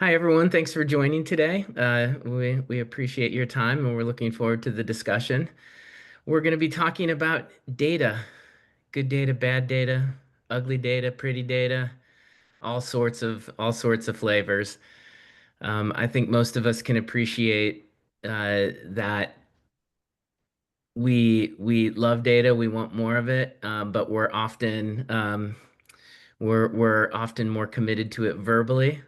Hi, everyone. Thanks for joining today. We appreciate your time and we're looking forward to the discussion. We're going to be talking about data, good data, bad data, ugly data, pretty data, all sorts of flavors. I think most of us can appreciate that we love data, we want more of it, but we're often more committed to it verbally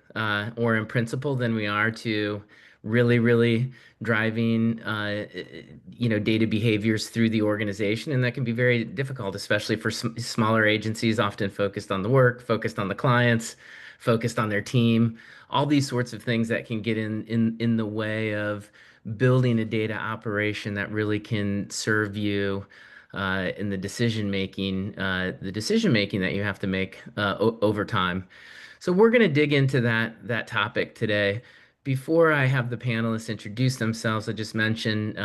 or in principle than we are to really driving data behaviors through the organization, and that can be very difficult, especially for smaller agencies, often focused on the work, focused on the clients, focused on their team, all these sorts of things that can get in the way of building a data operation that really can serve you in the decision making that you have to make over time. So we're going to dig into that topic today. Before I have the panelists introduce themselves, I just mentioned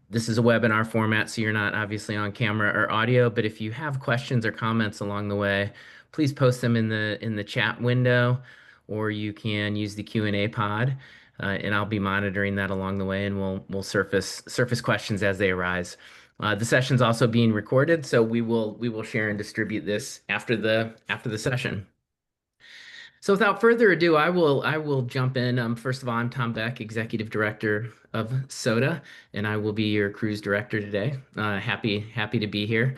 this is a webinar format, so you're not obviously on camera or audio. But if you have questions or comments along the way, please post them in the chat window, or you can use the Q&A pod, and I'll be monitoring that along the way, and we'll surface questions as they arise. The session's also being recorded, so we will share and distribute this after the session. So without further ado, I will jump in. First of all, I'm Tom Beck, Executive Director of SOTA, and I will be your cruise director today. Happy to be here.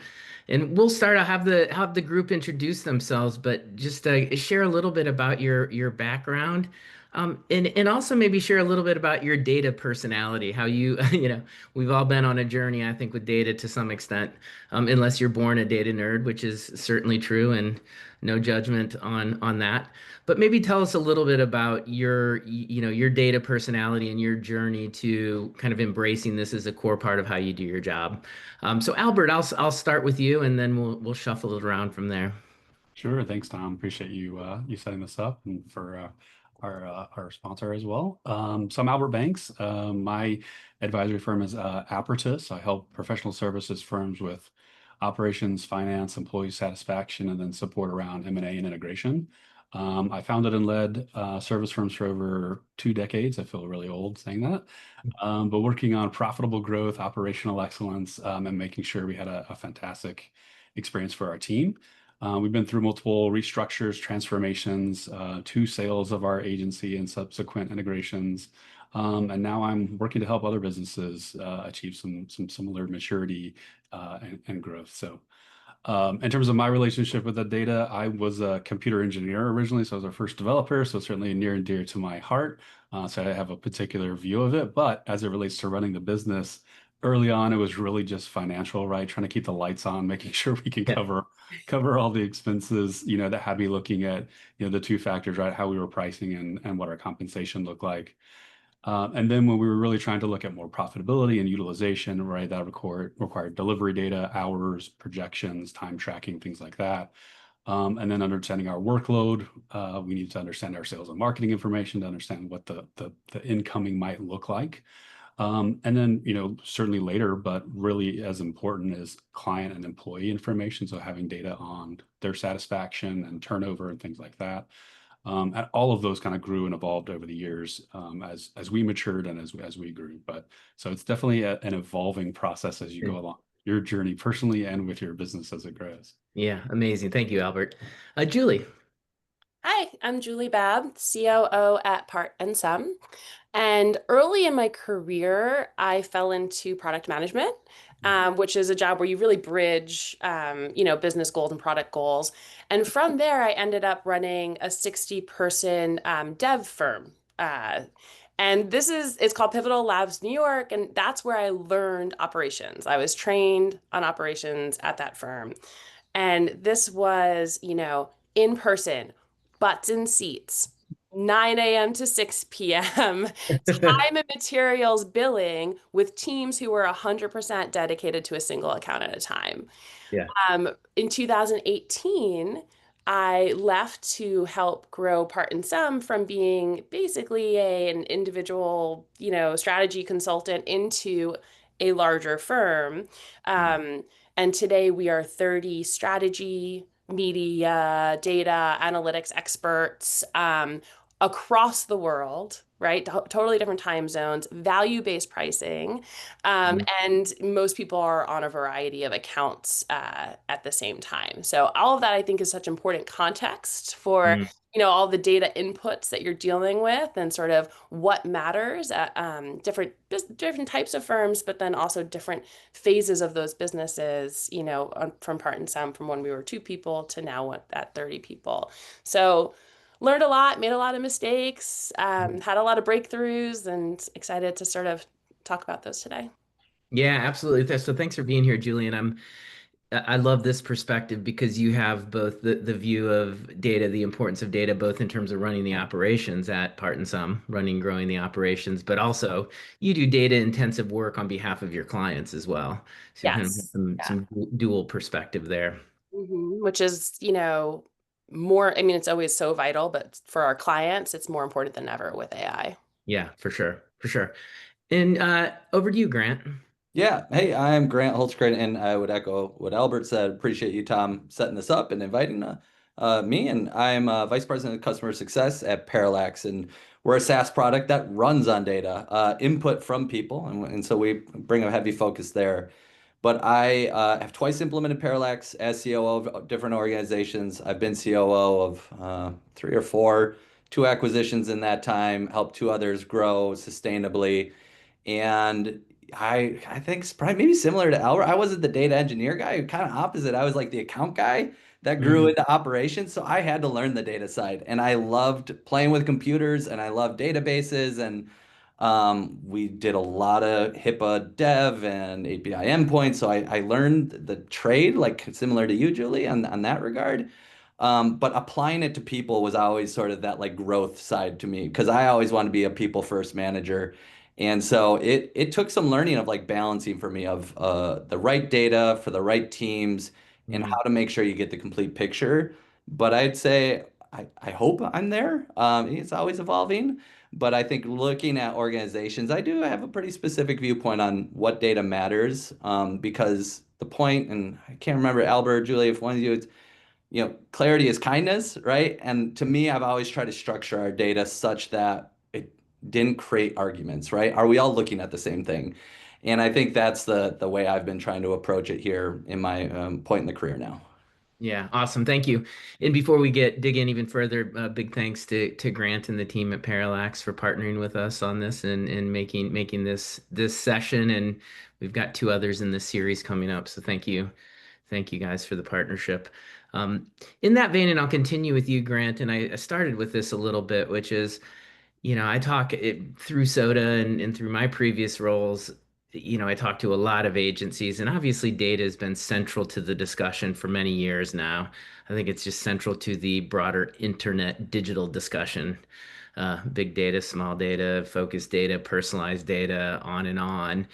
And we'll start. I'll have the group introduce themselves, but just share a little bit about your background, and also maybe share a little bit about your data personality. How you we've all been on a journey, I think, with data to some extent, unless you're born a data nerd, which is certainly true, and no judgment on that. But maybe tell us a little bit about your data personality and your journey to kind of embracing this as a core part of how you do your job. So Albert, I'll start with you, and then we'll shuffle it around from there. Sure. Thanks, Tom. Appreciate you setting this up and for our sponsor as well. So I'm Albert Banks. My advisory firm is Apertus. I help professional services firms with operations, finance, employee satisfaction, and then support around M&A and integration. I founded and led service firms for over 2 decades. I feel really old saying that, but working on profitable growth, operational excellence, and making sure we had a fantastic experience for our team. We've been through multiple restructures, transformations, two sales of our agency and subsequent integrations. And now I'm working to help other businesses achieve some similar maturity and growth. So in terms of my relationship with the data, I was a computer engineer originally, so I was our first developer, so certainly near and dear to my heart. So I have a particular view of it. But as it relates to running the business, early on, it was really just financial, right? Trying to keep the lights on, making sure we can Yeah. cover all the expenses, that had me looking at, the two factors, right? How we were pricing and what our compensation looked like. And then when we were really trying to look at more profitability and utilization, right, that required delivery data, hours, projections, time tracking, things like that. And then understanding our workload, we need to understand our sales and marketing information to understand what the incoming might look like. And then, certainly later, but really as important is client and employee information. So having data on their satisfaction and turnover and things like that. And all of those kind of grew and evolved over the years as we matured and as we grew. But so it's definitely an evolving process as you go along your journey personally and with your business as it grows. Yeah, amazing. Thank you, Albert. Julie. Hi, I'm Julie Babb, COO at Part and Sum. And early in my career, I fell into product management, which is a job where you really bridge, business goals and product goals. And from there, I ended up running a 60-person dev firm. And it's called Pivotal Labs New York, and that's where I learned operations. I was trained on operations at that firm. And this was, in person, butts in seats, 9 a.m. to 6 p.m., time and materials billing with teams who were 100% dedicated to a single account at a time. Yeah. In 2018, I left to help grow Part and Sum from being basically an individual, strategy consultant into a larger firm. And today we are 30 strategy, media, data, analytics experts, across the world, right? Totally different time zones, value-based pricing, Mhm. and most people are on a variety of accounts at the same time. So all of that I think is such important context for, Mhm. all the data inputs that you're dealing with and sort of what matters at different types of firms, but then also different phases of those businesses, from Part and Sum, from when we were 2 people to now at 30 people. So learned a lot, made a lot of mistakes, had a lot of breakthroughs, and excited to sort of talk about those today. Yeah, absolutely. So thanks for being here, Julian. I love this perspective because you have both the view of data, the importance of data, both in terms of running the operations at Part and Sum, running, growing the operations, but also you do data intensive work on behalf of your clients as well. So you kind of have Yes. Yeah. some dual perspective there. Which is, more, I mean, it's always so vital, but for our clients, it's more important than ever with AI. Yeah, for sure, for sure. And over to you, Grant. Yeah. Hey, I'm Grant Hultgren, and I would echo what Albert said. Appreciate you, Tom, setting this up and inviting me. And I'm Vice President of Customer Success at Parallax, and we're a SaaS product that runs on data, input from people, and so we bring a heavy focus there. But I have twice implemented Parallax as COO of different organizations. I've been COO of three or four, two acquisitions in that time, helped two others grow sustainably. And I think it's probably maybe similar to Albert. I wasn't the data engineer guy, kind of opposite. I was like the account guy that grew Hmm. into operations. So I had to learn the data side. And I loved playing with computers and I loved databases. And we did a lot of HIPAA dev and API endpoints. So I learned the trade, like similar to you, Julie, on that regard. But applying it to people was always sort of that like growth side to me because I always wanted to be a people first manager. And so it took some learning of like balancing for me of the right data for the right teams and Hmm. how to make sure you get the complete picture. But I'd say I hope I'm there. It's always evolving. But I think looking at organizations, I do have a pretty specific viewpoint on what data matters because the point, and I can't remember Albert or Julie, if one of you, clarity is kindness, right? And to me, I've always tried to structure our data such that it didn't create arguments, right? Are we all looking at the same thing? And I think that's the way I've been trying to approach it here in my point in the career now. Yeah, awesome. Thank you. And before we dig in even further, big thanks to Grant and the team at Parallax for partnering with us on this and making this session. And we've got two others in this series coming up. So thank you guys for the partnership. Um, in that vein, and I'll continue with you, Grant. And I started with this a little bit, which is I talk it through Soda and through my previous roles. I talk to a lot of agencies, and obviously, data has been central to the discussion for many years now. I think it's just central to the broader internet digital discussion. Big data, small data, focused data, personalized data, on and on.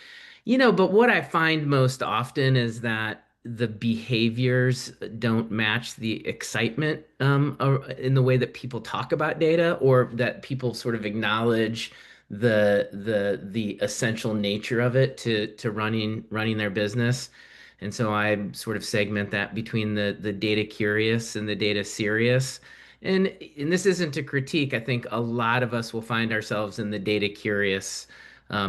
But what I find most often is that the behaviors don't match the excitement in the way that people talk about data, or that people sort of acknowledge the essential nature of it to running their business. And so I sort of segment that between the data curious and the data serious. And this isn't a critique. I think a lot of us will find ourselves in the data curious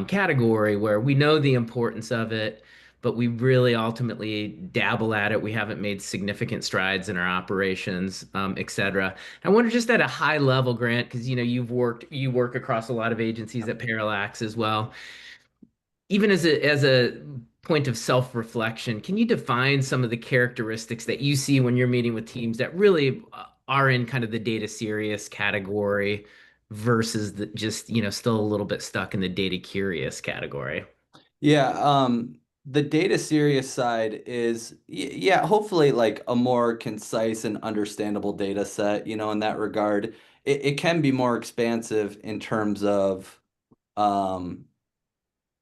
category where we know the importance of it, but we really ultimately dabble at it. We haven't made significant strides in our operations, et cetera. I wonder just at a high level, Grant, because you work across a lot of agencies at Parallax as well. Even as a point of self-reflection, can you define some of the characteristics that you see when you're meeting with teams that really are in kind of the data serious category versus the just, still a little bit stuck in the data curious category? Yeah, the data serious side is, yeah, hopefully like a more concise and understandable data set, in that regard. It can be more expansive in terms um,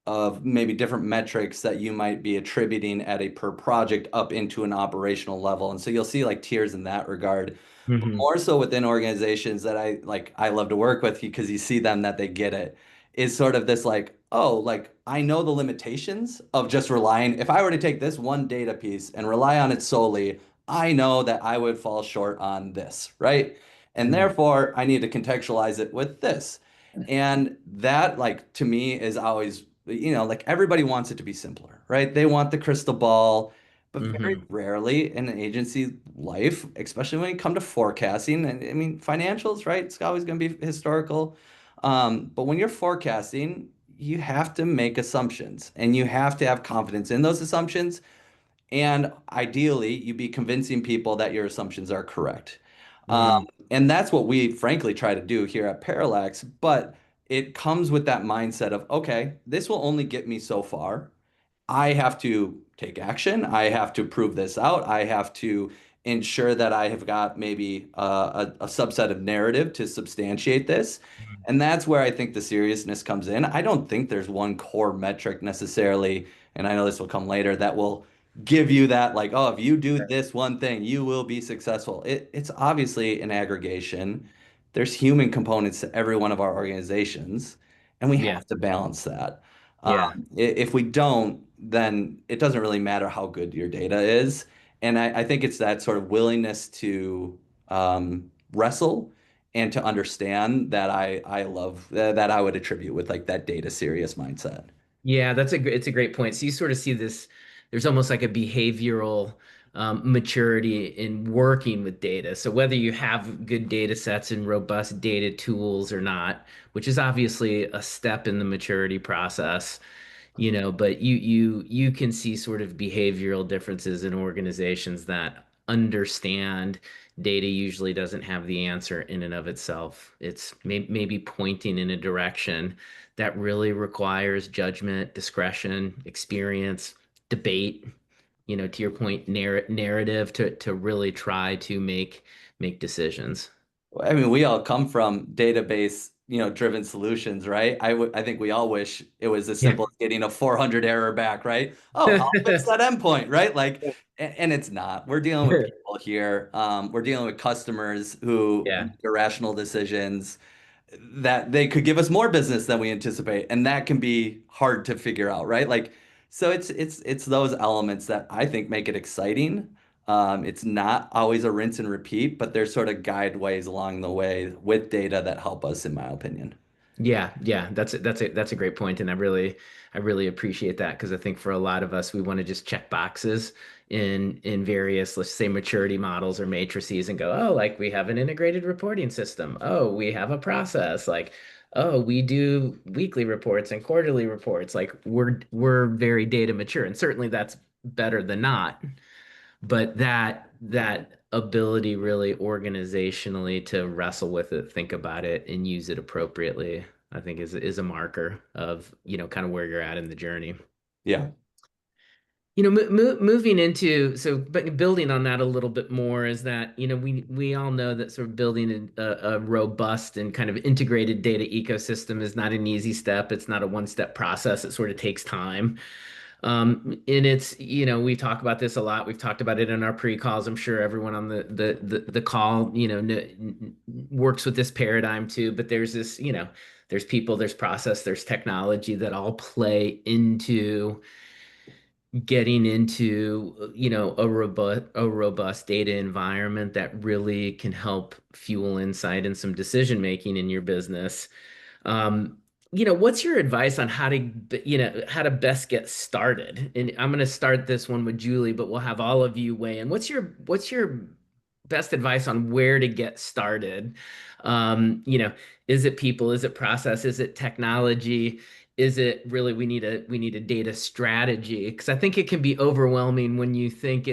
of maybe different metrics that you might be attributing at a per project up into an operational level. And so you'll see like tiers in that regard. But Hmm. more so within organizations that I love to work with because you see them that they get it is sort of this like, oh, like I know the limitations of just relying. If I were to take this one data piece and rely on it solely, I know that I would fall short on this, right? And therefore I need to contextualize it with this. And that, like, to me is always, like everybody wants it to be simpler, right? They want the crystal ball, but very Hmm. rarely in an agency life, especially when it come to forecasting, and I mean financials, right? It's always going to be historical. But when you're forecasting, you have to make assumptions and you have to have confidence in those assumptions. And ideally, you be convincing people that your assumptions are correct. Um, Mm. and that's what we frankly try to do here at Parallax. But it comes with that mindset of, okay, this will only get me so far. I have to take action. I have to prove this out. I have to ensure that I have got maybe a subset of narrative to substantiate this. And that's where I think the seriousness comes in. I don't think there's one core metric necessarily, and I know this will come later, that will give you that, like, oh, if you do this one thing, you will be successful. It's obviously an aggregation. There's human components to every one of our organizations, and we Yeah. have to balance that. Yeah. If we don't, then it doesn't really matter how good your data is. And I think it's that sort of willingness to wrestle and to understand that I love that I would attribute with like that data serious mindset. Yeah, it's a great point. So you sort of see this, there's almost like a behavioral maturity in working with data. So whether you have good data sets and robust data tools or not, which is obviously a step in the maturity process, but you can see sort of behavioral differences in organizations that understand data usually doesn't have the answer in and of itself. It's maybe pointing in a direction that really requires judgment, discretion, experience, debate, to your point, narrative to really try to make decisions. I mean, we all come from database, driven solutions, right? I think we all wish it was as Yeah. simple as getting a 400 error back, right? Oh, I'll fix that endpoint, right? Like, and it's not. We're dealing with people here. We're dealing with customers who Yeah. make irrational decisions that they could give us more business than we anticipate, and that can be hard to figure out, right? Like, so it's those elements that I think make it exciting. It's not always a rinse and repeat, but there's sort of guideways along the way with data that help us, in my opinion. Yeah, yeah, that's a great point, and I really appreciate that because I think for a lot of us, we want to just check boxes in various, let's say, maturity models or matrices, and go, oh, like we have an integrated reporting system. Oh, we have a process. Like, oh, we do weekly reports and quarterly reports. Like we're very data mature, and certainly that's better than not. But that ability really organizationally to wrestle with it, think about it, and use it appropriately, I think is a marker of, kind of where you're at in the journey. Yeah. Moving into but building on that a little bit more is that, we all know that sort of building a robust and kind of integrated data ecosystem is not an easy step. It's not a one-step process. It sort of takes time. And we talk about this a lot. We've talked about it in our pre-calls. I'm sure everyone on the call, works with this paradigm too. But there's this, there's people, there's process, there's technology that all play into getting into, a robust data environment that really can help fuel insight and some decision making in your business. What's your advice on how to best get started? And I'm going to start this one with Julie, but we'll have all of you weigh in. What's your best advice on where to get started? Um, you know, is it people? Is it process? Is it technology? Is it really we need a data strategy? Because I think it can be overwhelming when you think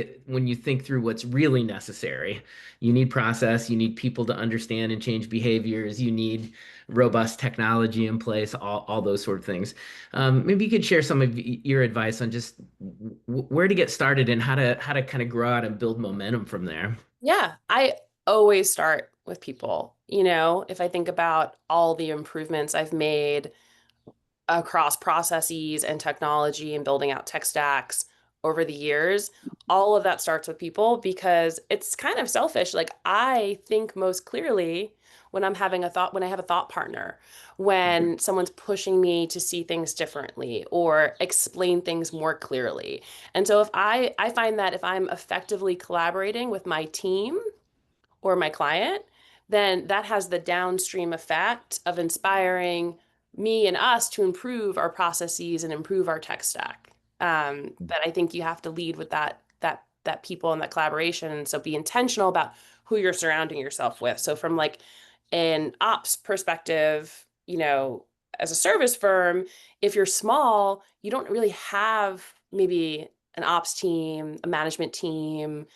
through what's really necessary. You need process, you need people to understand and change behaviors, you need robust technology in place, all those sort of things. Maybe you could share some of your advice on just where to get started and how to kind of grow out and build momentum from there. Yeah, I always start with people. If I think about all the improvements I've made across processes and technology and building out tech stacks over the years, all of that starts with people because it's kind of selfish. Like I think most clearly when when I have a thought partner, when someone's pushing me to see things differently or explain things more clearly. And so if I find that if I'm effectively collaborating with my team or my client, then that has the downstream effect of inspiring me and us to improve our processes and improve our tech stack. But I think you have to lead with that people and that collaboration. And so be intentional about who you're surrounding yourself with. So from like an ops perspective, as a service firm, if you're small, you don't really have maybe an ops team, a management team,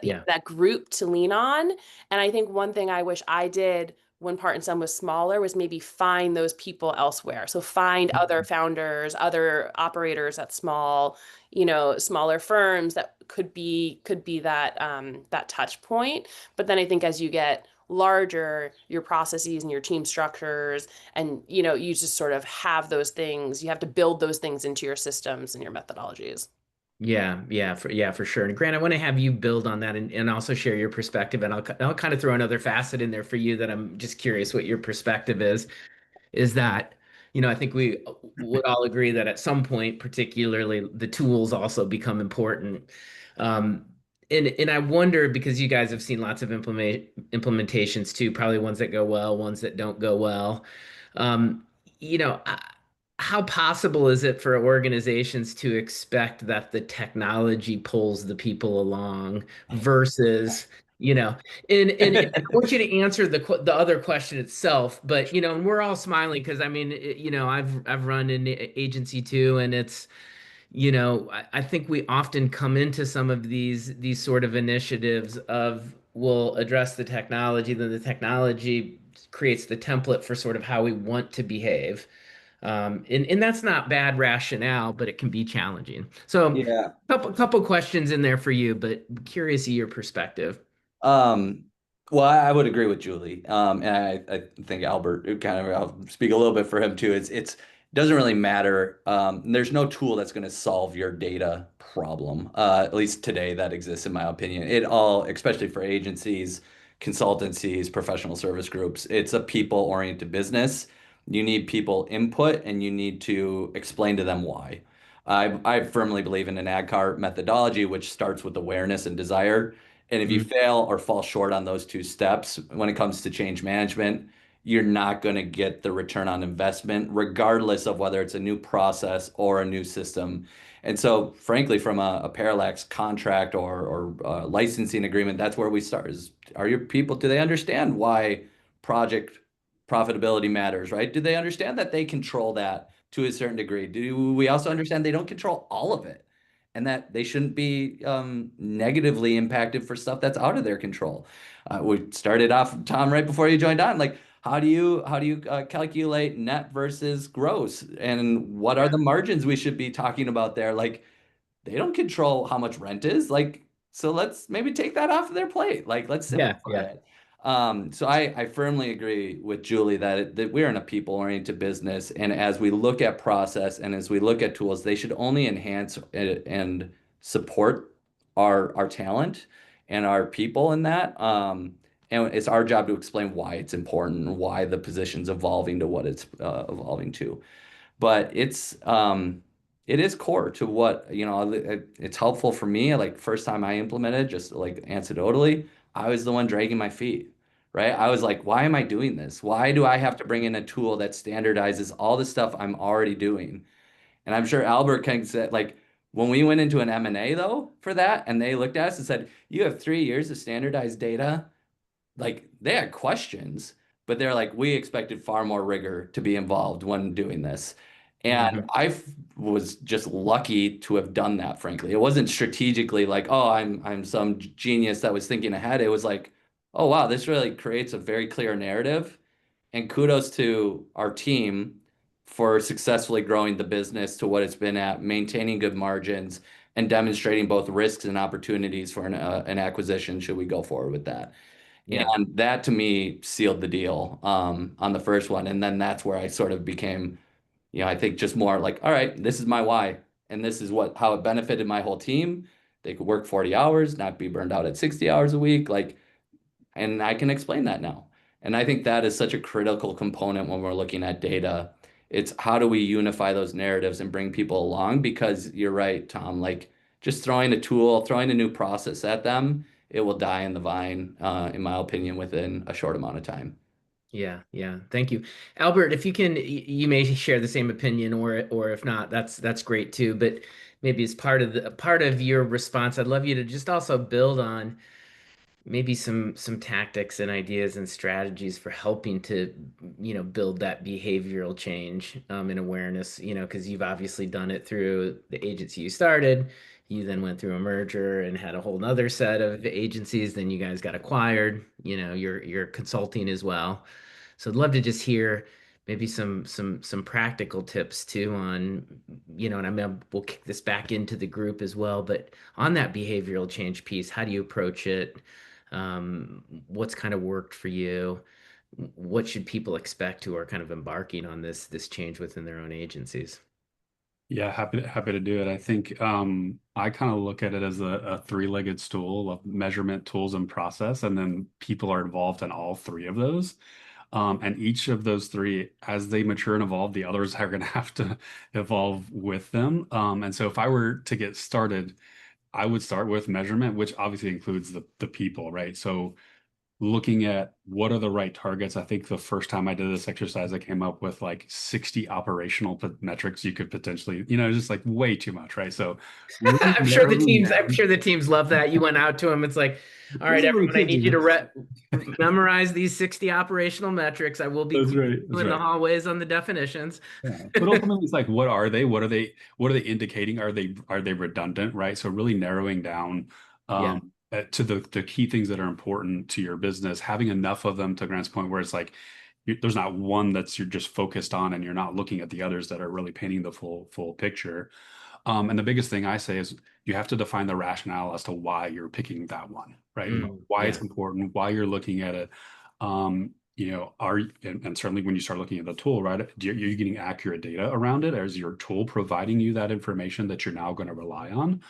Yeah. that group to lean on. And I think one thing I wish I did when Part and Sum was smaller was maybe find those people elsewhere. So find other founders, other operators at smaller firms that could be that touch point. But then I think as you get larger, your processes and your team structures, and you just sort of have those things. You have to build those things into your systems and your methodologies. For sure. And Grant, I want to have you build on that and also share your perspective. And I'll kind of throw another facet in there for you that I'm just curious what your perspective is that, I think we would all agree that at some point, particularly the tools also become important. Um, and I wonder, because you guys have seen lots of implementations too, probably ones that go well, ones that don't go well. Um, you know, I- how possible is it for organizations to expect that the technology pulls the people along versus, and I want you to answer the other question itself, but and we're all smiling because I mean, I've run an agency too, and it's I think we often come into some of these sort of initiatives of we'll address the technology, then the technology creates the template for sort of how we want to behave. And that's not bad rationale, but it can be challenging. So, Yeah. couple questions in there for you, but curious of your perspective. Um, well, I would agree with Julie. And I think Albert kind of, I'll speak a little bit for him too. It doesn't really matter. There's no tool that's going to solve your data problem, at least today that exists in my opinion. It all, especially for agencies, consultancies, professional service groups, it's a people-oriented business. You need people input and you need to explain to them why. I firmly believe in an AdCart methodology, which starts with awareness and desire. And if you Mm, fail or fall short on those two steps when it comes to change management, you're not going to get the return on investment, regardless of whether it's a new process or a new system. And so, frankly, from a Parallax contract or licensing agreement, that's where we start. Are your people, do they understand why project profitability matters, right? Do they understand that they control that to a certain degree? Do we also understand they don't control all of it? And that they shouldn't be negatively impacted for stuff that's out of their control. We started off, Tom, right before you joined on, like how do you calculate net versus gross, and what are yeah, the margins we should be talking about there? Like they don't control how much rent is. Like, so let's maybe take that off of their plate. Like, let's yeah, simplify yeah, it. So I firmly agree with Julie that we're in a people-oriented business, and as we look at process and as we look at tools, they should only enhance and support our talent and our people in that. And it's our job to explain why it's important and why the position's evolving to what it's evolving to. But it is core to what, it's helpful for me. Like first time I implemented, just like anecdotally, I was the one dragging my feet, right? I was like, why am I doing this? Why do I have to bring in a tool that standardizes all the stuff I'm already doing? And I'm sure Albert can say, like, when we went into an M&A though for that, and they looked at us and said, you have 3 years of standardized data, like they had questions, but they're like, we expected far more rigor to be involved when doing this. And hmm was just lucky to have done that, frankly. It wasn't strategically like, oh, I'm some genius that was thinking ahead. It was like, oh wow, this really creates a very clear narrative. And kudos to our team for successfully growing the business to what it's been at, maintaining good margins, and demonstrating both risks and opportunities for an acquisition should we go forward with that. yeah, And that to me sealed the deal on the first one. And then that's where I sort of became, I think just more like, all right, this is my why. And this is how it benefited my whole team. They could work 40 hours, not be burned out at 60 hours a week. Like, and I can explain that now. And I think that is such a critical component when we're looking at data. It's how do we unify those narratives and bring people along? Because you're right, Tom, like just throwing a tool, throwing a new process at them it will die in the vine, in my opinion, within a short amount of time. Yeah, yeah. Thank you. Albert, if you can, you may share the same opinion, or if not, that's great too. But maybe as part of your response, I'd love you to just also build on maybe some tactics and ideas and strategies for helping to, build that behavioral change, and awareness, because you've obviously done it through the agency you started. You then went through a merger and had a whole nother set of agencies. Then you guys got acquired. You're consulting as well. So I'd love to just hear maybe some practical tips too on, and we'll kick this back into the group as well, but on that behavioral change piece, how do you approach it? What's kind of worked for you? What should people expect who are kind of embarking on this change within their own agencies? Yeah, happy to do it. I think I kind of look at it as a three-legged stool of measurement, tools, and process, and then people are involved in all three of those. And each of those three, as they mature and evolve, the others are going to have to evolve with them. And so if I were to get started, I would start with measurement, which obviously includes the people, right? So looking at what are the right targets. I think the first time I did this exercise, I came up with like 60 operational metrics you could potentially, just like way too much, right? So really narrowing I'm down. sure the teams love that. You went out to them. It's like, all This right, is what we everyone, I could need you do. to memorize these 60 operational metrics. I will be That's quizzing right. you That's in the right. hallways on the definitions. Yeah. But ultimately it's like, what are they? What are they indicating? Are they redundant, right? So really narrowing down Yeah. to the key things that are important to your business, having enough of them to Grant's point where it's like there's not one that's you're just focused on and you're not looking at the others that are really painting the full picture. And the biggest thing I say is you have to define the rationale as to why you're picking that one, right? Why it's Yeah. important, why you're looking at it. And certainly when you start looking at the tool, right? Are you getting accurate data around it? Or is your tool providing you that information that you're now going to rely on?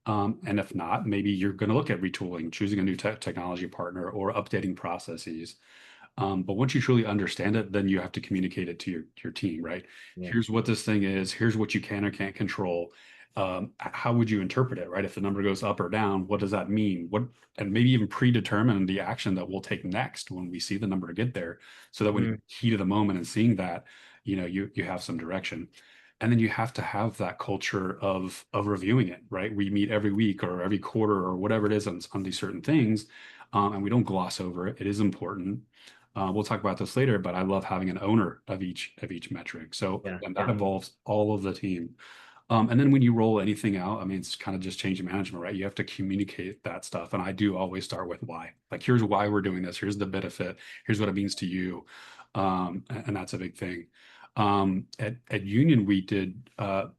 And if not, maybe you're going to look at retooling, choosing a new technology partner, or updating processes. But once you truly understand it, then you have to communicate it to your team, right? Yeah. Here's what this thing is. Here's what you can or can't control. How would you interpret it, right? If the number goes up or down, what does that mean? And maybe even predetermine the action that we'll take next when we see the number get there, so that when you heat of the moment and seeing that, you have some direction. And then you have to have that culture of reviewing it, right? We meet every week or every quarter or whatever it is on these certain things, and we don't gloss over it. It is important. We'll talk about this later, but I love having an owner of each metric. So, Yeah. and that Yeah. involves all of the team. And then when you roll anything out, I mean, it's kind of just change management, right? You have to communicate that stuff. And I do always start with why. Like, here's why we're doing this. Here's the benefit. Here's what it means to you. And that's a big thing. At Union, we did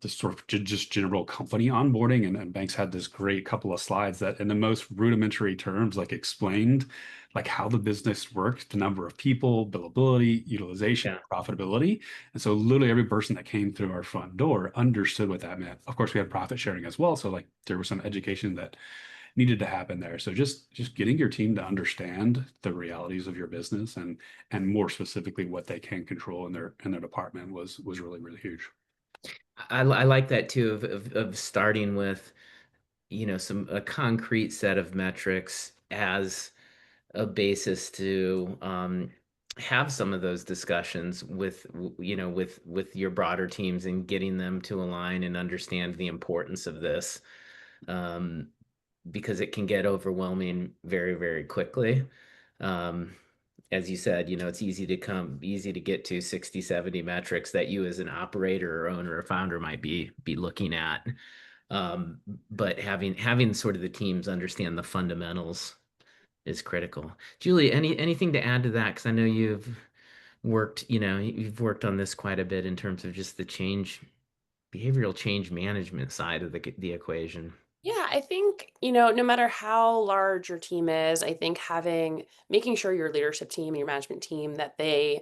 this sort of just general company onboarding, and banks had this great couple of slides that, in the most rudimentary terms, like explained like how the business worked, the number of people, billability, utilization, Yeah. profitability. And so literally every person that came through our front door understood what that meant. Of course, we had profit sharing as well. So like there was some education that needed to happen there. So just getting your team to understand the realities of your business and more specifically what they can control in their department was really, really huge. I like that too of starting with, a concrete set of metrics as a basis to have some of those discussions with your broader teams and getting them to align and understand the importance of this, um, because it can get overwhelming very, very quickly. Um, as you said, it's easy to get to 60, 70 metrics that you as an operator or owner or founder might be looking at. Um, but having sort of the teams understand the fundamentals is critical. Julie, anything to add to that? Because I know you've worked on this quite a bit in terms of just behavioral change management side of the equation. Yeah, I think, no matter how large your team is, I think making sure your leadership team and your management team that they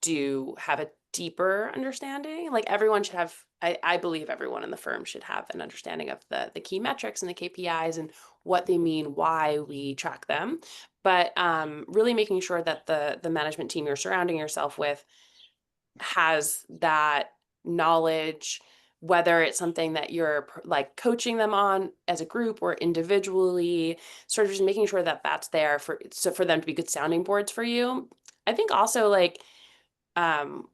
do have a deeper understanding. Like everyone should have, I believe everyone in the firm should have an understanding of the key metrics and the KPIs and what they mean, why we track them. But really making sure that the management team you're surrounding yourself with has that knowledge, whether it's something that you're like coaching them on as a group or individually, sort of just making sure that that's there for them to be good sounding boards for you. I think also like um,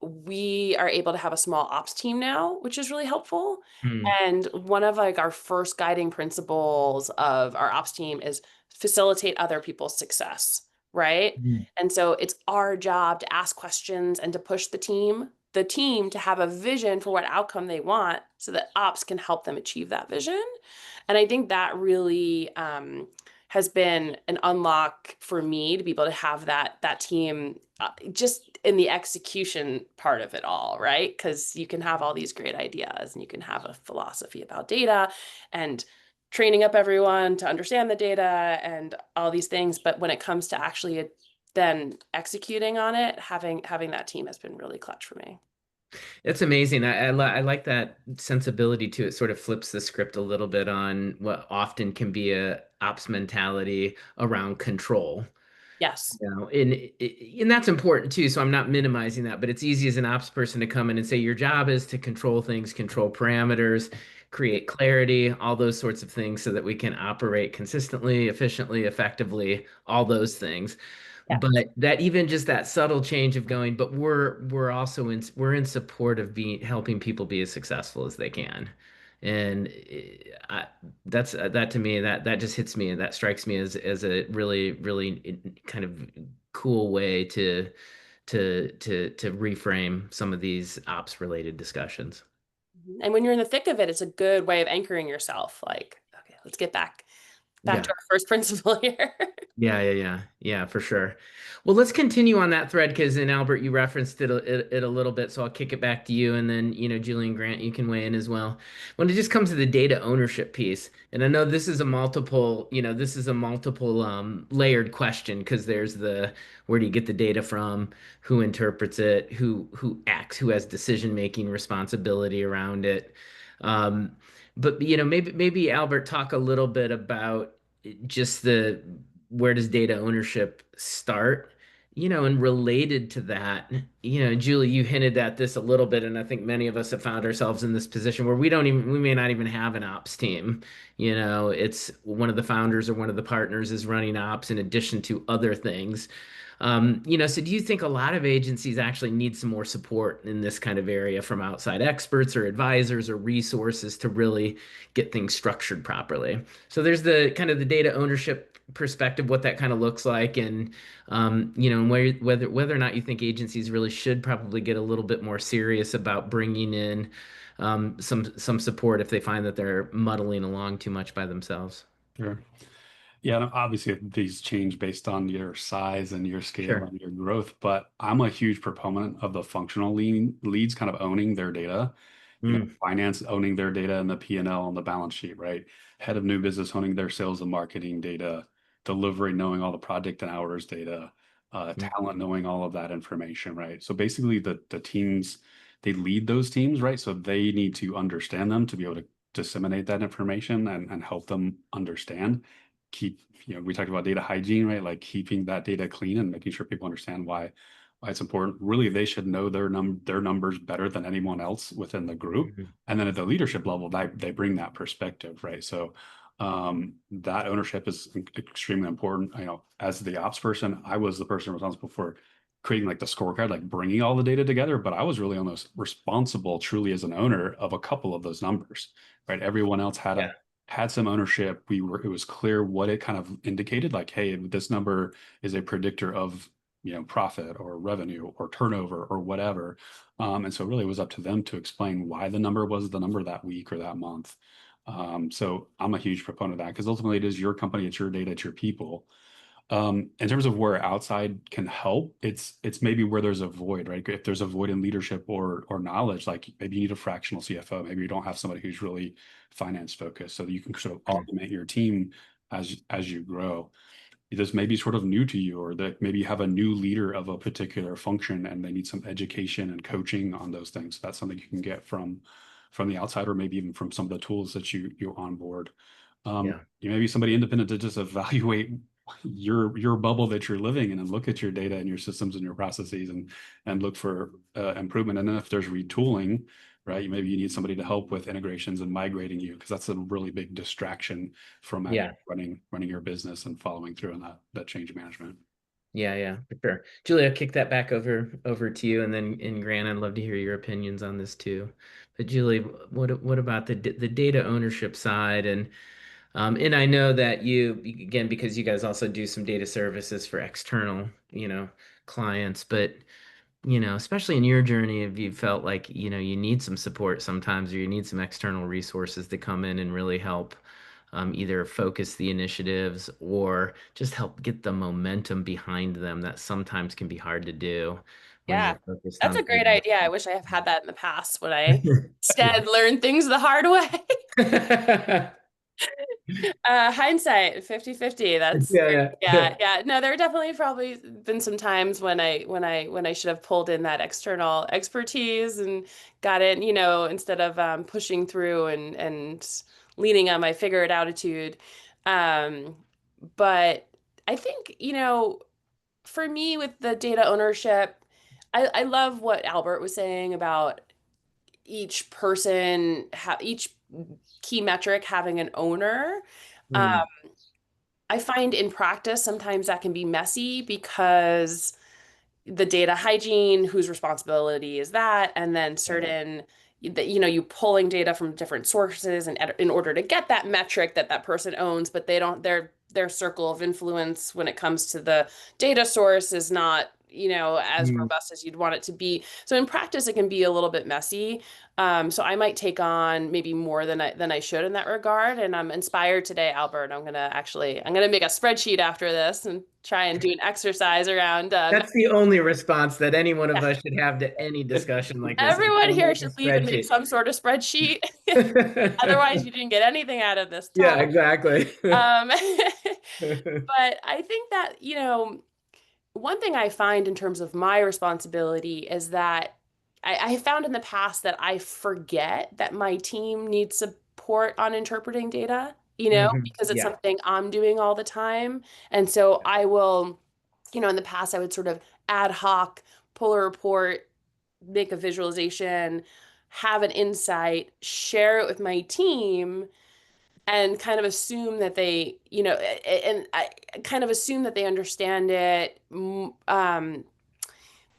we are able to have a small ops team now, which is really helpful. Mm. And one of like our first guiding principles of our ops team is facilitate other people's success, right? Mm. And so it's our job to ask questions and to push the team to have a vision for what outcome they want so that ops can help them achieve that vision. And I think that really has been an unlock for me to be able to have that team just in the execution part of it all, right? Because you can have all these great ideas and you can have a philosophy about data and training up everyone to understand the data and all these things. But when it comes to actually then executing on it, having that team has been really clutch for me. It's amazing. I like that sensibility to it. Sort of flips the script a little bit on what often can be a ops mentality around control. Yes. You know, and that's important too. So I'm not minimizing that, but it's easy as an ops person to come in and say your job is to control things, control parameters, create clarity, all those sorts of things, so that we can operate consistently, efficiently, effectively, all those things. Yeah. But that even just that subtle change of going, but we're also we're in support of being helping people be as successful as they can. And that's that to me that just hits me and that strikes me as a really kind of cool way to reframe some of these ops related discussions. And when you're in the thick of it, it's a good way of anchoring yourself. Like, okay, let's get back Yeah. to our first principle here. Yeah, for sure. Well, let's continue on that thread because in Albert, you referenced it a little bit, so I'll kick it back to you, and then Julie and Grant, you can weigh in as well. When it just comes to the data ownership piece, and I know this is a multiple layered question because there's the where do you get the data from, who interprets it, who acts, who has decision making responsibility around it. Um, but maybe Albert talk a little bit about just the where does data ownership start? And related to that, Julie, you hinted at this a little bit, and I think many of us have found ourselves in this position where we may not even have an ops team. It's one of the founders or one of the partners is running ops in addition to other things. So do you think a lot of agencies actually need some more support in this kind of area from outside experts or advisors or resources to really get things structured properly? So there's the kind of the data ownership perspective, what that kind of looks like, and whether or not you think agencies really should probably get a little bit more serious about bringing in some support if they find that they're muddling along too much by themselves. Sure. Yeah, and obviously these change based on your size and your scale Sure. and your growth, but I'm a huge proponent of the functional leads kind of owning their data, Mm. finance owning their data and the P&L and the balance sheet, right? Head of new business owning their sales and marketing data, delivery knowing all the project and hours data, Mm. talent knowing all of that information, right? So basically the teams, they lead those teams, right? So they need to understand them to be able to disseminate that information and help them understand keep, we talked about data hygiene, right? Like keeping that data clean and making sure people understand why it's important. Really, they should know their numbers better than anyone else within the group. Mhm. And then at the leadership level, they bring that perspective, right? So that ownership is extremely important. As the ops person, I was the person responsible for creating like the scorecard, like bringing all the data together, but I was really almost responsible truly as an owner of a couple of those numbers, right? Everyone else Yeah. had some ownership. It was clear what it kind of indicated, like, hey, this number is a predictor of, profit or revenue or turnover or whatever. And so really it was up to them to explain why the number was the number that week or that month. So I'm a huge proponent of that because ultimately it is your company, it's your data, it's your people. In terms of where outside can help, it's maybe where there's a void, right? If there's a void in leadership or knowledge, like maybe you need a fractional CFO, maybe you don't have somebody who's really finance focused, so that you can sort of augment your team as you grow. This may be sort of new to you, or that maybe you have a new leader of a particular function and they need some education and coaching on those things. That's something you can get from the outside, or maybe even from some of the tools that you onboard. Yeah. You may be somebody independent to just evaluate your bubble that you're living in and look at your data and your systems and your processes and look for improvement. And then if there's retooling, right? Maybe you need somebody to help with integrations and migrating you, because that's a really big distraction from Yeah. actually running your business and following through on that change management. Yeah, for sure. Julie, I'll kick that back over to you, and then Grant, I'd love to hear your opinions on this too. But Julie, what about the data ownership side? And I know that you, again, because you guys also do some data services for external, clients, but especially in your journey, if you felt like, you need some support sometimes, or you need some external resources to come in and really help, either focus the initiatives or just help get the momentum behind them, that sometimes can be hard to do when Yeah, you're focused that's on a great idea. I wish I have had that in the past when I Yeah. instead learned things the hard way. Hindsight, 50/50. That's Yeah. yeah. No, there definitely probably been some times when I should have pulled in that external expertise and got in, instead of pushing through and leaning on my figure it out attitude. Um, but I think, for me with the data ownership, I love what Albert was saying about each key metric having an owner. Um, Mm, I find in practice sometimes that can be messy because the data hygiene, whose responsibility is that, and then certain that you pulling data from different sources and in order to get that metric that that person owns, but they don't their circle of influence when it comes to the data source is not as mm. robust as you'd want it to be. So in practice, it can be a little bit messy. So I might take on maybe more than I should in that regard. And I'm inspired today, Albert. I'm gonna make a spreadsheet after this and try and do an exercise around That's the only response that any one of yeah. us should have to any discussion like this. Is Everyone go here make a should leave and make spreadsheet. some sort of spreadsheet. Otherwise, you didn't get anything out of this Yeah, talk. exactly. But I think that, one thing I find in terms of my responsibility is that I found in the past that I forget that my team needs support on interpreting data, because it's Yeah. something I'm doing all the time. And so I will, in the past, I would sort of ad hoc pull a report, make a visualization, have an insight, share it with my team and kind of assume that they, and I kind of assume that they understand it.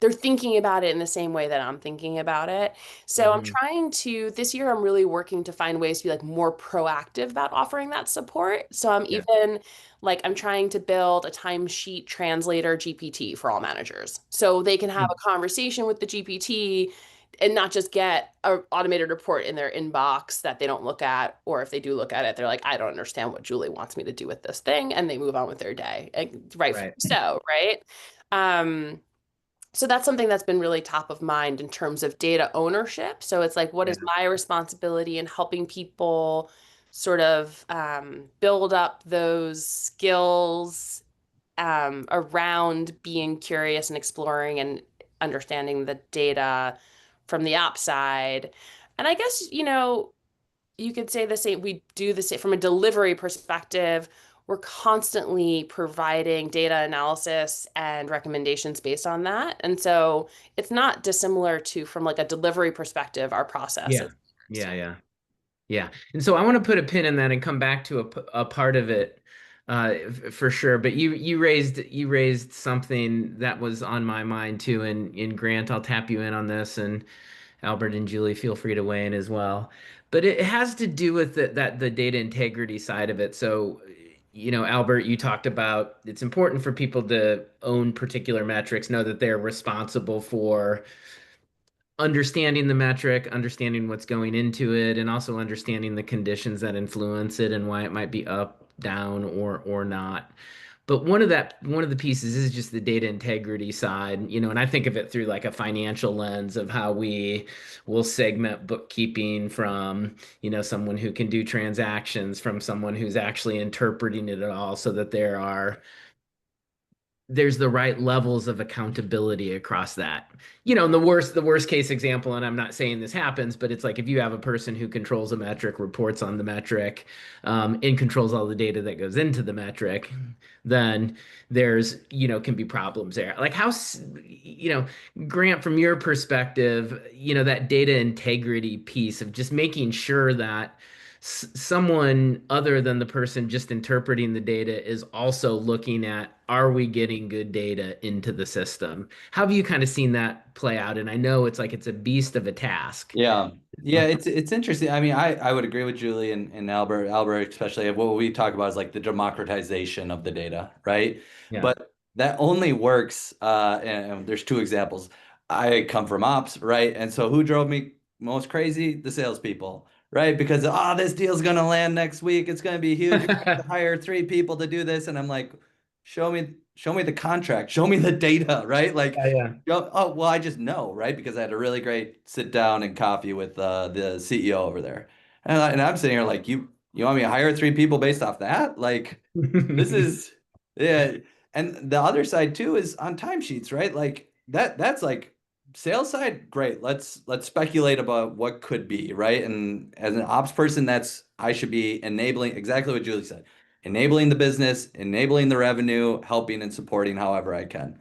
They're thinking about it in the same way that I'm thinking about it. So I'm Hmm. trying to, this year, I'm really working to find ways to be like more proactive about offering that support. So I'm Yeah. even like, I'm trying to build a timesheet translator GPT for all managers. So they can have a conversation with the GPT and not just get an automated report in their inbox that they don't look at, or if they do look at it, they're like, I don't understand what Julie wants me to do with this thing, and they move on with their day. And rightfully Right. so, right? Um, so that's something that's been really top of mind in terms of data ownership. So it's like, what Yeah. is my responsibility in helping people sort of build up those skills around being curious and exploring and understanding the data from the app side. And I guess, you could say the same, we do the same from a delivery perspective. We're constantly providing data analysis and recommendations based on that. And so it's not dissimilar to, from like a delivery perspective, our process Yeah. is. Yeah. Yeah. Yeah. And so I want to put a pin in that and come back to a part of it, for sure. But you raised something that was on my mind too. And in Grant, I'll tap you in on this, and Albert and Julie, feel free to weigh in as well. But it has to do with the data integrity side of it. So, Albert, you talked about it's important for people to own particular metrics, know that they're responsible for understanding the metric, understanding what's going into it, and also understanding the conditions that influence it and why it might be up, down, or not. But one of the pieces is just the data integrity side, and I think of it through like a financial lens of how we will segment bookkeeping from, someone who can do transactions from someone who's actually interpreting it all, so that there are there's the right levels of accountability across that. You know, in the worst case example, and I'm not saying this happens, but it's like if you have a person who controls a metric, reports on the metric, and controls all the data that goes into the metric, then there's, can be problems there. Like Grant, from your perspective, that data integrity piece of just making sure that someone other than the person just interpreting the data is also looking at, are we getting good data into the system? How have you kind of seen that play out? And I know it's like it's a beast of a task. Yeah. Yeah, it's interesting. I mean, I would agree with Julie and Albert, especially what we talk about is like the democratization of the data, right? Yeah. But that only works, and there's two examples. I come from ops, right? And so who drove me most crazy? The salespeople, right? Because this deal's gonna land next week. It's gonna be huge. You're gonna have to hire 3 people to do this. And I'm like, show me the contract, show me the data, right? Like, Yeah, yeah. oh, well, I just know, right? Because I had a really great sit down and coffee with the CEO over there. And I'm sitting here like, you want me to hire 3 people based off that? Like, this is, yeah. And the other side too is on timesheets, right? Like that's like sales side, great. Let's speculate about what could be, right? And as an ops person, I should be enabling exactly what Julie said, enabling the business, enabling the revenue, helping and supporting however I can.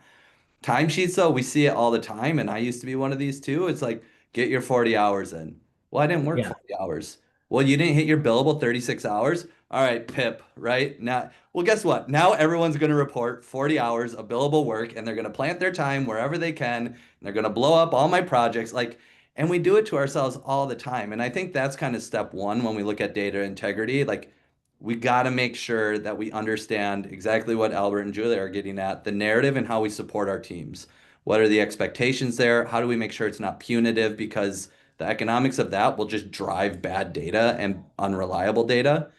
Timesheets, though, we see it all the time, and I used to be one of these too. It's like, get your 40 hours in. Well, I didn't work Yeah. 40 hours. Well, you didn't hit your billable 36 hours. All right, PIP, right? Now, well, guess what? Now everyone's going to report 40 hours of billable work, and they're going to plant their time wherever they can, and they're going to blow up all my projects. Like, and we do it to ourselves all the time. And I think that's kind of step one when we look at data integrity. Like, we got to make sure that we understand exactly what Albert and Julia are getting at, the narrative and how we support our teams. What are the expectations there? How do we make sure it's not punitive? Because the economics of that will just drive bad data and unreliable data.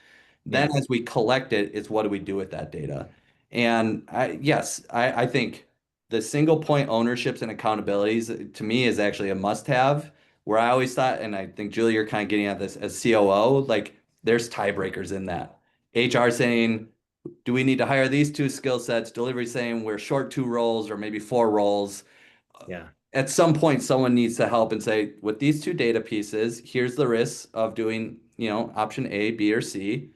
Then, Yeah. as we collect it, it's what do we do with that data? And yes, I think the single point ownerships and accountabilities to me is actually a must have. Where I always thought, and I think Julie, you're kind of getting at this as COO, like there's tiebreakers in that. HR saying, do we need to hire these 2 skill sets? Delivery saying we're short 2 roles or maybe 4 roles. Yeah. At some point, someone needs to help and say, with these 2 data pieces, here's the risks of doing, option A, B, or C,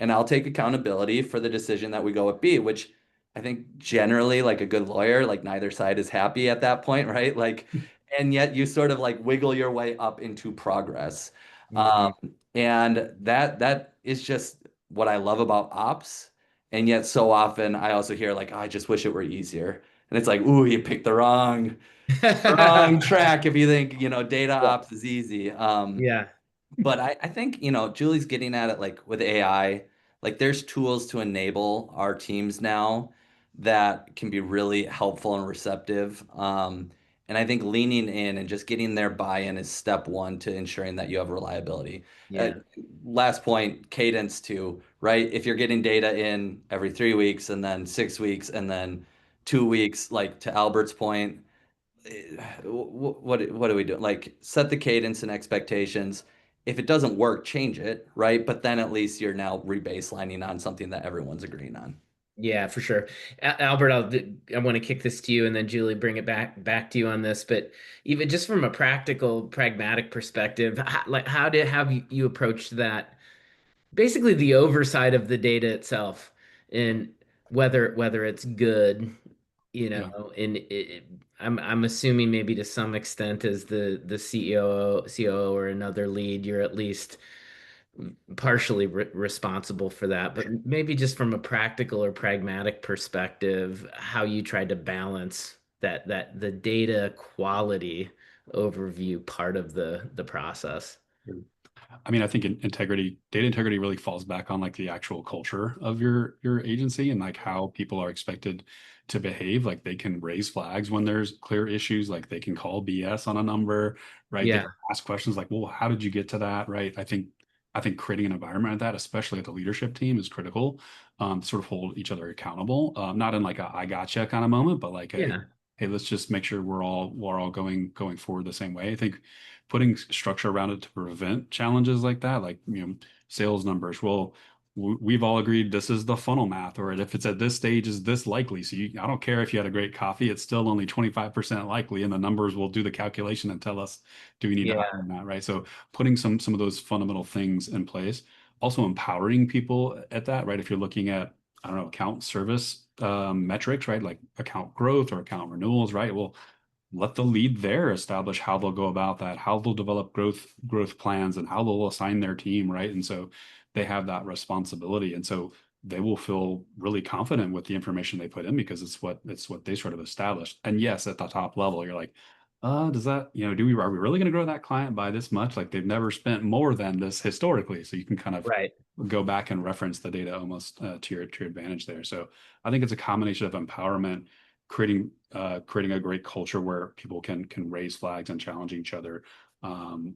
and I'll take accountability for the decision that we go with B, which I think generally, like a good lawyer, like neither side is happy at that point, right? Like, and yet you sort of like wiggle your way up into progress. Hmm. And that is just what I love about ops. And yet so often I also hear like, "Oh, I just wish it were easier." And it's like, ooh, you picked the wrong track if you think, data Yeah. ops is easy. Yeah. But I think, Julie's getting at it like with AI, like there's tools to enable our teams now that can be really helpful and receptive. And I think leaning in and just getting their buy-in is step one to ensuring that you have reliability. Uh, Yeah. Last point, cadence too, right? If you're getting data in every 3 weeks and then 6 weeks and then 2 weeks, like to Albert's point, what do we do? Like set the cadence and expectations. If it doesn't work, change it, right? But then at least you're now rebaselining on something that everyone's agreeing on. Yeah, for sure. Albert, I want to kick this to you and then Julie bring it back to you on this. But even just from a practical, pragmatic perspective, how you approached that? Basically, the oversight of the data itself and whether it's good, Yeah. and I'm assuming maybe to some extent as the CEO, COO or another lead, you're at least partially responsible for that, but maybe just from a practical or pragmatic perspective, how you tried to balance that the data quality overview part of the process. I mean, I think data integrity really falls back on like the actual culture of your agency and like how people are expected to behave. Like they can raise flags when there's clear issues, like they can call BS on a number, right? They Yeah, can ask questions like, well, how did you get to that? Right. I think creating an environment like that, especially at the leadership team, is critical. To sort of hold each other accountable, not in like a I gotcha kind of moment, but like a yeah, hey, let's just make sure we're all going forward the same way. I think putting structure around it to prevent challenges like that, like sales numbers. Well, we've all agreed this is the funnel math, or if it's at this stage, is this likely? So I don't care if you had a great coffee, it's still only 25% likely, and the numbers will do the calculation and tell us, do we need to hire Yeah. or not, right? So putting some of those fundamental things in place, also empowering people at that, right? If you're looking at, I don't know, account service metrics, right? Like account growth or account renewals, right? Well, let the lead there establish how they'll go about that, how they'll develop growth plans, and how they'll assign their team, right? And so they have that responsibility, and so they will feel really confident with the information they put in because it's what they sort of established. And yes, at the top level, you're like, does that, are we really going to grow that client by this much? Like they've never spent more than this historically, so you can kind of Right. go back and reference the data almost to your advantage there. So I think it's a combination of empowerment, creating a great culture where people can raise flags and challenge each other. And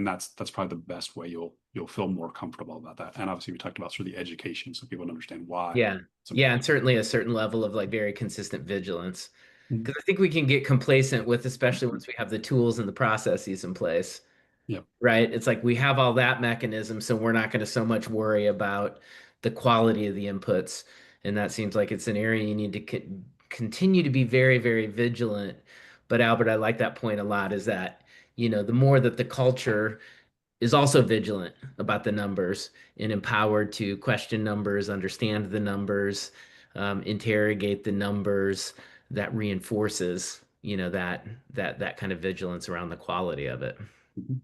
that's probably the best way you'll feel more comfortable about that. And obviously we talked about sort of the education so people understand why Yeah. it's Yeah. important. And certainly a certain level of like very consistent vigilance. Mhm. Because I think we can get complacent with, especially once we have the tools and the processes in place, Yep. right? It's like we have all that mechanism, so we're not going to so much worry about the quality of the inputs. And that seems like it's an area you need to continue to be very, very vigilant. But Albert, I like that point a lot, is that, the more that the culture is also vigilant about the numbers and empowered to question numbers, understand the numbers, interrogate the numbers, that reinforces, that kind of vigilance around the quality of it. Mhm.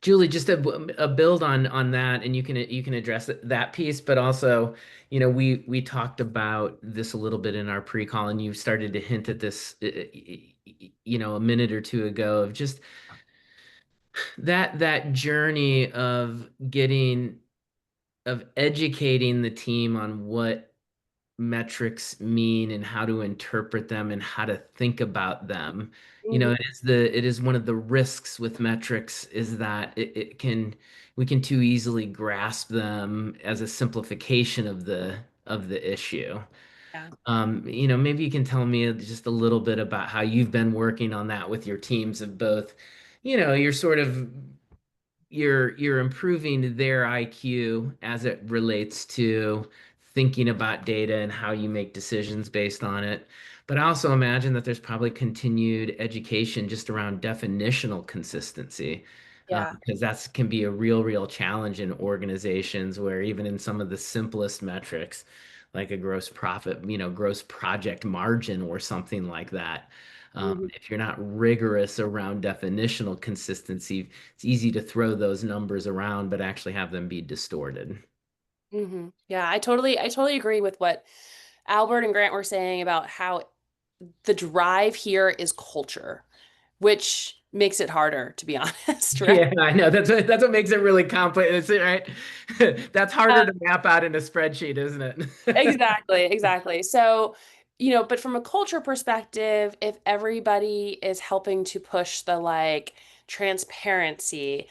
Julie, just a build on that, and you can address that piece, but also, we talked about this a little bit in our pre-call, and you started to hint at this, a minute or two ago, of just that journey of educating the team on what metrics mean and how to interpret them and how to think about them. Mhm. It is one of the risks with metrics, is that we can too easily grasp them as a simplification of the issue. Yeah. Maybe you can tell me just a little bit about how you've been working on that with your teams of both, you're sort of you're improving their IQ as it relates to thinking about data and how you make decisions based on it. But I also imagine that there's probably continued education just around definitional consistency, Yeah. because that can be a real challenge in organizations where even in some of the simplest metrics, like a gross profit, gross project margin or something like that. Mhm. If you're not rigorous around definitional consistency, it's easy to throw those numbers around, but actually have them be distorted. Yeah, I totally agree with what Albert and Grant were saying about how the drive here is culture, which makes it harder, to be honest, right? Yeah, I know. That's what makes it really complex, right? That's harder to map out in a spreadsheet, isn't it? Exactly, exactly. So, but from a culture perspective, if everybody is helping to push the like transparency,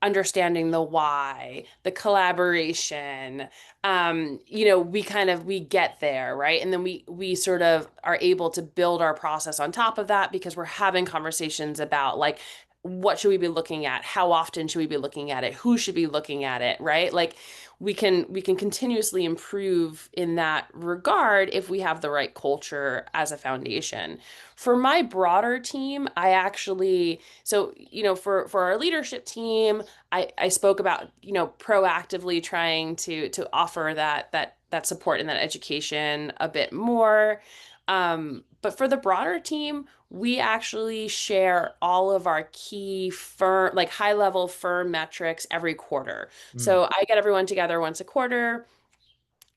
understanding the why, the collaboration, we get there, right? And then we sort of are able to build our process on top of that because we're having conversations about like what should we be looking at? How often should we be looking at it? Who should be looking at it, right? Like we can continuously improve in that regard if we have the right culture as a foundation. For my broader team, I actually for our leadership team, I spoke about proactively trying to offer that support and that education a bit more. But for the broader team, we actually share all of our key firm, like high level firm metrics every quarter. Mm, So I get everyone together once a quarter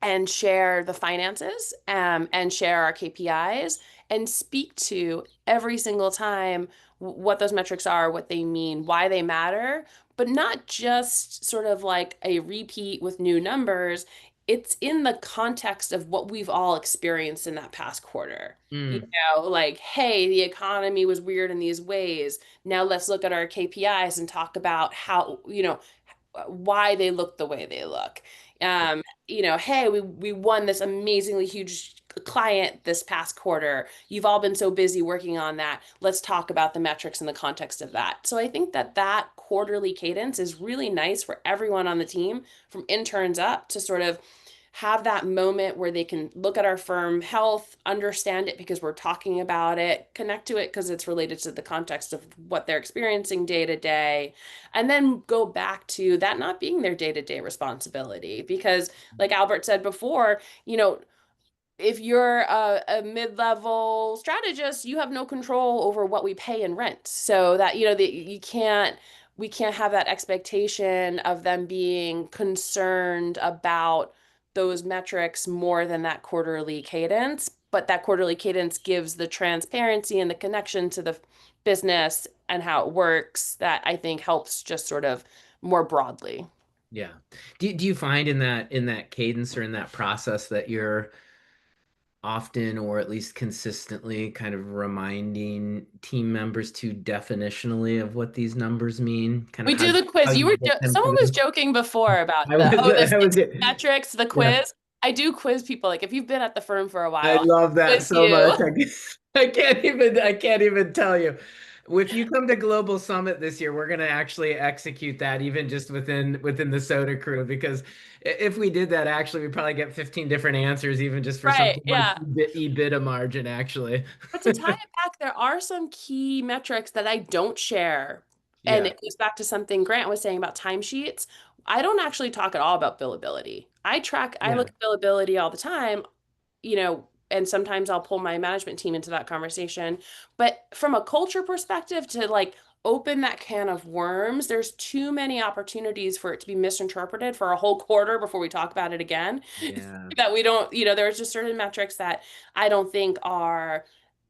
and share the finances, and share our KPIs and speak to every single time what those metrics are, what they mean, why they matter, but not just sort of like a repeat with new numbers. It's in the context of what we've all experienced in that past quarter. mm. Like, hey, the economy was weird in these ways. Now let's look at our KPIs and talk about how, why they look the way they look. Hey, we won this amazingly huge client this past quarter. You've all been so busy working on that. Let's talk about the metrics in the context of that. So I think that that quarterly cadence is really nice for everyone on the team, from interns up, to sort of have that moment where they can look at our firm health, understand it because we're talking about it, connect to it because it's related to the context of what they're experiencing day to day, and then go back to that not being their day to day responsibility. Because, like Albert said before, if you're a mid-level strategist, you have no control over what we pay in rent. So that, we can't have that expectation of them being concerned about those metrics more than that quarterly cadence. But that quarterly cadence gives the transparency and the connection to the business and how it works that I think helps just sort of more broadly. Yeah. Do you find in that cadence or in that process that you're often or at least consistently kind of reminding team members to definitionally of what these numbers mean? Kind of We do the how quiz. you get them Someone to was them? joking before about I was this I was metrics, the yeah. quiz. I do quiz people. Like if you've been at the firm for a I while, love that quiz so you. much. I can't even tell you. If you come to Global Summit this year, we're going to actually execute that even just within the soda crew, because if we did that, actually, we'd probably get 15 different answers, even just for Right. something like Yeah. EBITDA margin, actually. But to tie it back, there are some key metrics that I don't share. And Yeah. it goes back to something Grant was saying about timesheets. I don't actually talk at all about billability. I Yeah. look at billability all the time, and sometimes I'll pull my management team into that conversation. But from a culture perspective, to like open that can of worms, there's too many opportunities for it to be misinterpreted for a whole quarter before we talk about it again. Yeah. That we don't, there's just certain metrics that I don't think are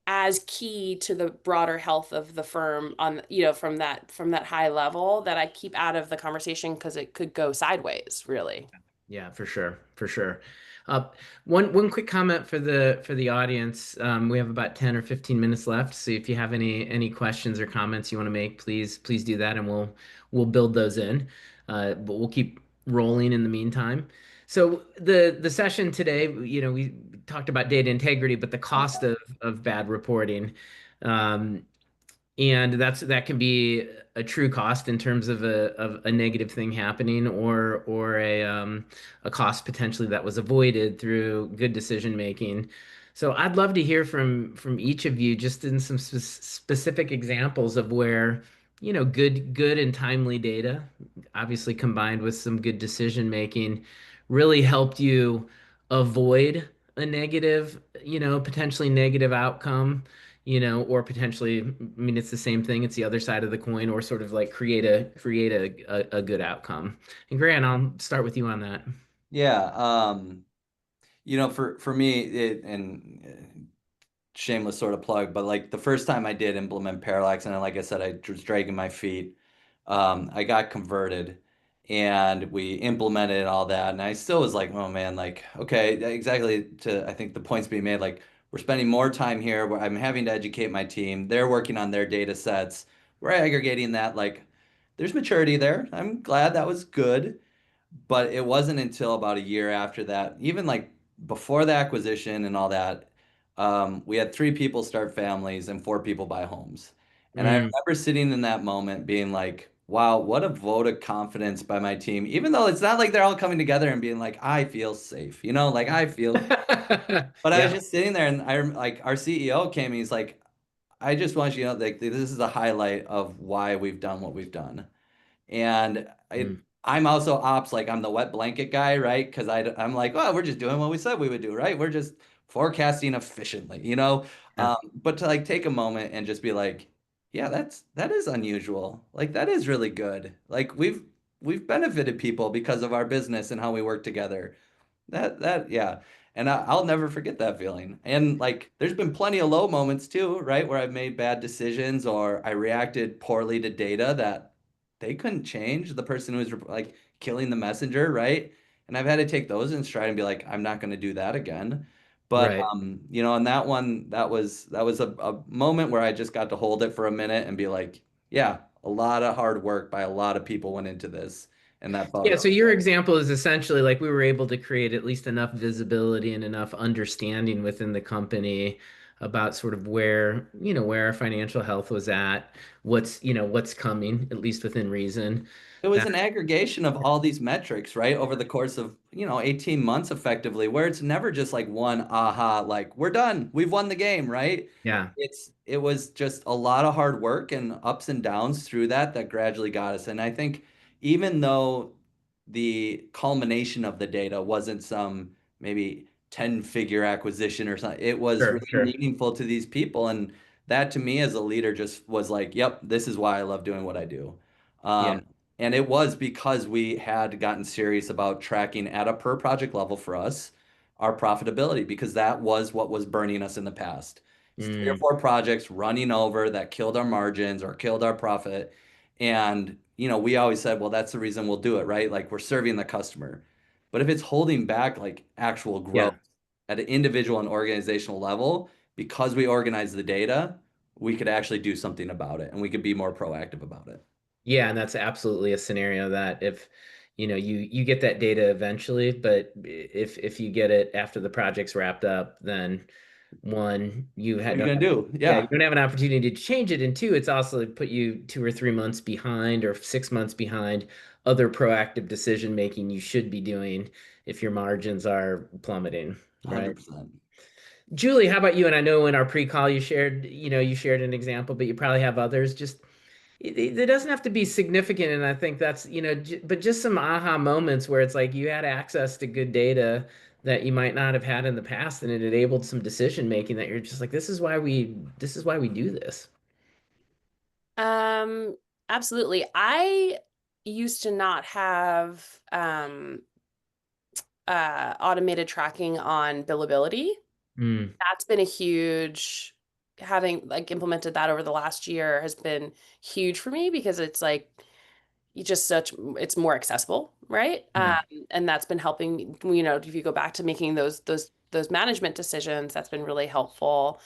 as key to the broader health of the firm on, from that high level, that I keep out of the conversation because it could go sideways, really. Yeah, for sure, for sure. Uh, one quick comment for the audience. We have about 10 or 15 minutes left. So if you have any questions or comments you want to make, please do that, and we'll build those in. But we'll keep rolling in the meantime. So the session today, we talked about data integrity, but the cost of bad reporting. Um, and that can be a true cost in terms of a negative thing happening, or a cost potentially that was avoided through good decision making. So I'd love to hear from each of you just in some specific examples of where, good and timely data, obviously combined with some good decision making, really helped you avoid a negative, potentially negative outcome, or potentially, I mean, it's the same thing. It's the other side of the coin, or sort of like create a good outcome. And Grant, I'll start with you on that. Yeah. For me, shameless sort of plug, but like the first time I did implement Parallax, and like I said, I was dragging my feet. I got converted and we implemented all that. And I still was like, oh man, like, okay, exactly, to I think the points being made, like we're spending more time here where I'm having to educate my team. They're working on their data sets. We're aggregating that. Like there's maturity there. I'm glad that was good. But it wasn't until about a year after that, even like before the acquisition and all that, we had 3 people start families and 4 people buy homes. And I Mm. remember sitting in that moment being like, wow, what a vote of confidence by my team. Even though it's not like they're all coming together and being like, I feel safe, like I feel, but I was Yeah. just sitting there and I like our CEO came and he's like, I just want you to know like this is a highlight of why we've done what we've done. And Mm. I'm also ops, like I'm the wet blanket guy, right? Because I'm like, well, we're just doing what we said we would do, right? We're just forecasting efficiently. Yeah. But to like take a moment and just be like, yeah, that is unusual. Like that is really good. Like we've benefited people because of our business and how we work together. Yeah. And I'll never forget that feeling. And like, there's been plenty of low moments too, right? Where I've made bad decisions or I reacted poorly to data that they couldn't change. The person who was like killing the messenger, right? And I've had to take those in stride and be like, I'm not going to do that again. But Right. and that one, that was a moment where I just got to hold it for a minute and be like, yeah, a lot of hard work by a lot of people went into this. and that felt Yeah, so really your good. example is essentially like we were able to create at least enough visibility and enough understanding within the company about sort of where, where our financial health was at, what's coming, at least within reason. It was That, an aggregation of all these metrics, right, over the course of, 18 months effectively, where it's never just like one aha, like we're done, we've won the game, right? yeah, It was just a lot of hard work and ups and downs through that gradually got us. And I think even though the culmination of the data wasn't some maybe 10-figure acquisition or something, it was sure, really sure. meaningful to these people. And that to me as a leader just was like, yep, this is why I love doing what I do. Yeah, Um, and it was because we had gotten serious about tracking at a per project level for us our profitability, because that was what was burning us in the past. It's three or mm, four projects running over that killed our margins or killed our profit. And, we always said, well, that's the reason we'll do it, right? Like we're serving the customer. But if it's holding back like actual growth yeah. at an individual and organizational level, because we organize the data, we could actually do something about it and we could be more proactive about it. Yeah, and that's absolutely a scenario that if you get that data eventually, but if you get it after the project's wrapped up, then one, What are you don't gonna have, do? yeah, you Yeah, don't have an opportunity to change it, and two, it's also put you 2 or 3 months behind or 6 months behind other proactive decision making you should be doing if your margins are plummeting, right? 100%. Julie, how about you? And I know in our pre-call you shared an example, but you probably have others. Just it doesn't have to be significant, and I think that's, but just some aha moments where it's like you had access to good data that you might not have had in the past, and it enabled some decision making that you're just like, this is why we do this. Um, Absolutely. I used to not have automated tracking on billability. Mm, That's been a huge, having like implemented that over the last year has been huge for me because it's like you just such it's more accessible, right? yeah, And that's been helping, if you go back to making those management decisions, that's been really helpful.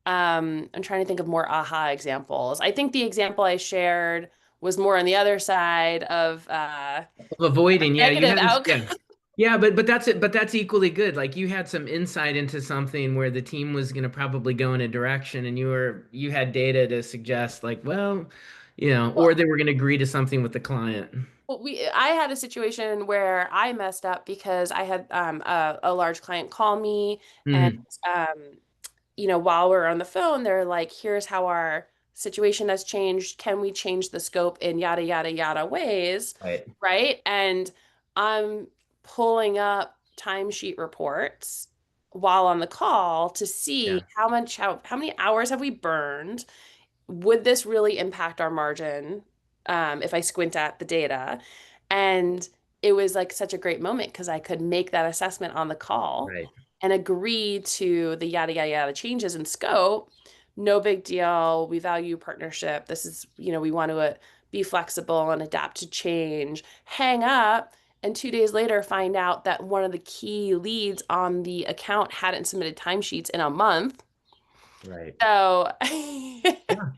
I'm trying to think of more aha examples. I think the example I shared was more on the other side of of avoiding, yeah, you negative had this, yeah. outcome. Yeah, but that's it. But that's equally good. Like you had some insight into something where the team was going to probably go in a direction, and you had data to suggest like, well, or they were going to agree to something with the client. Well, I had a situation where I messed up because I had a large client call me and Mm, um, while we're on the phone, they're like, here's how our situation has changed. Can we change the scope in yada, yada, yada ways? right. Right. And I'm pulling up timesheet reports while on the call to see Yeah. how many hours have we burned? Would this really impact our margin if I squint at the data? And it was like such a great moment because I could make that assessment on the call Right. and agree to the yada, yada, yada changes in scope. No big deal. We value partnership. This is, we want to be flexible and adapt to change. Hang up. And 2 days later, find out that one of the key leads on the account hadn't submitted timesheets in a month. Right. So Yeah.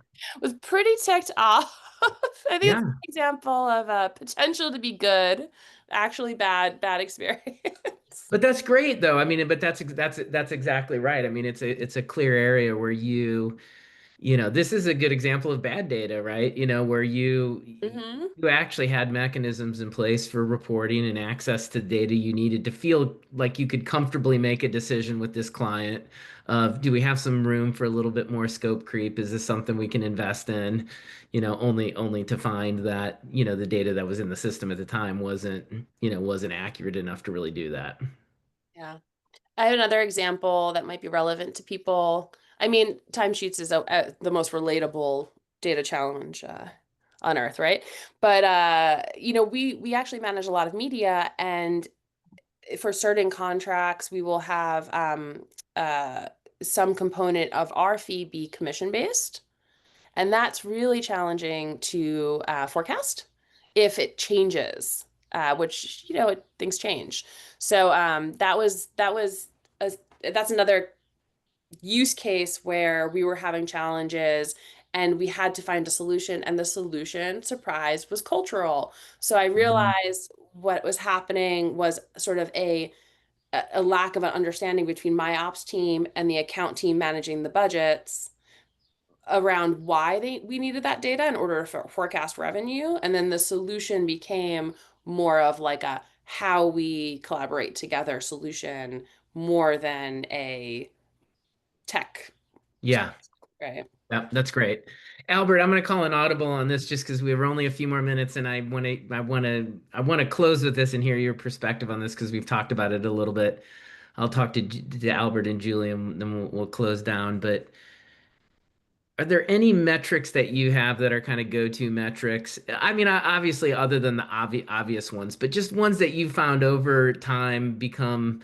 was pretty ticked off. I think it's an Yeah. example of a potential to be good, actually bad experience. But that's great though. I mean, but that's exactly right. I mean, it's a clear area where this is a good example of bad data, right? Where hmm you actually had mechanisms in place for reporting and access to data you needed to feel like you could comfortably make a decision with this client of, do we have some room for a little bit more scope creep? Is this something we can invest in? Only to find that, the data that was in the system at the time wasn't accurate enough to really do that. Yeah. I have another example that might be relevant to people. I mean, timesheets is the most relatable data challenge on earth, right? But we actually manage a lot of media, and for certain contracts, we will have some component of our fee be commission based. And that's really challenging to forecast if it changes, which, things change. So that's another use case where we were having challenges and we had to find a solution. And the solution, surprise, was cultural. So I Mhm. realized what was happening was sort of a lack of an understanding between my ops team and the account team managing the budgets around why we needed that data in order to forecast revenue. And then the solution became more of like a how we collaborate together solution more than a tech Yeah. solution, right? Yeah, that's great. Albert, I'm going to call an audible on this just because we have only a few more minutes, and I want to close with this and hear your perspective on this because we've talked about it a little bit. I'll talk to Albert and Julie, and then we'll close down. But are there any metrics that you have that are kind of go-to metrics? I mean, obviously, other than the obvious ones, but just ones that you found over time become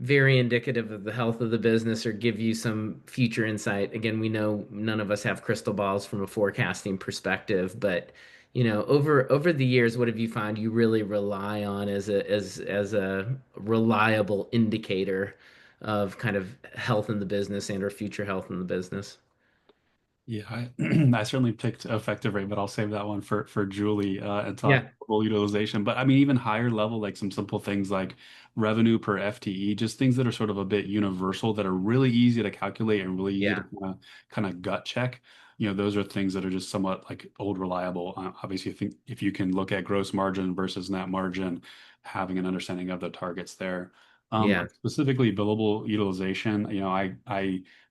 very indicative of the health of the business or give you some future insight. Again, we know none of us have crystal balls from a forecasting perspective, but over the years, what have you found you really rely on as a reliable indicator of kind of health in the business and or future health in the business? Yeah, I certainly picked effective rate, but I'll save that one for Julie and talk Yeah, full utilization. But I mean, even higher level, like some simple things like revenue per FTE, just things that are sort of a bit universal that are really easy to calculate and really easy to yeah, kind of gut check. Those are things that are just somewhat like old reliable. Obviously, I think if you can look at gross margin versus net margin, having an understanding of the targets there. yeah, But specifically billable utilization,